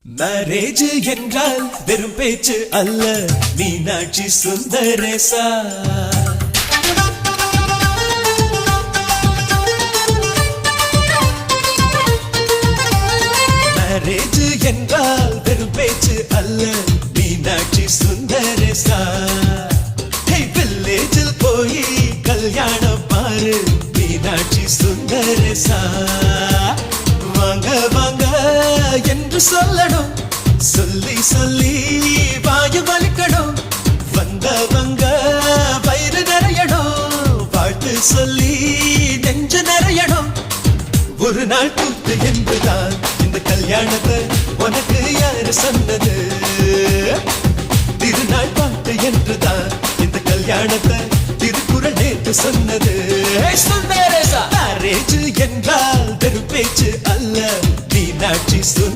Marriage என்றால் வெறும் பேச்சு அல்ல, மீனாட்சி சுந்தரேசா. மேரேஜ் என்றால் வெறும் பேச்சு அல்ல, மீனாட்சி சுந்தரேசா. வில்லேஜில் போய் கல்யாணம் பாரு, மீனாட்சி சுந்தரேசா. வாங்க வாங்க என்று சொல்லணும், சொல்லி சொல்லி வாயு வலிக்கணும். வந்தவங்க வயிறு நிறையணும், வாழ்த்து சொல்லி நெஞ்சு நிறையணும். ஒரு நாள் கூத்து என்புதான் இந்த கல்யாணத்தை உனக்கு யாரு சொன்னது? திருநாள் பாட்டு என்றுதான் இந்த கல்யாணத்தை திருக்குறள் நேற்று சொன்னது. மேரேஜ் என்றால் வெறும் பேச்சு அல்ல, மீனாட்சி சுந்தரேசா.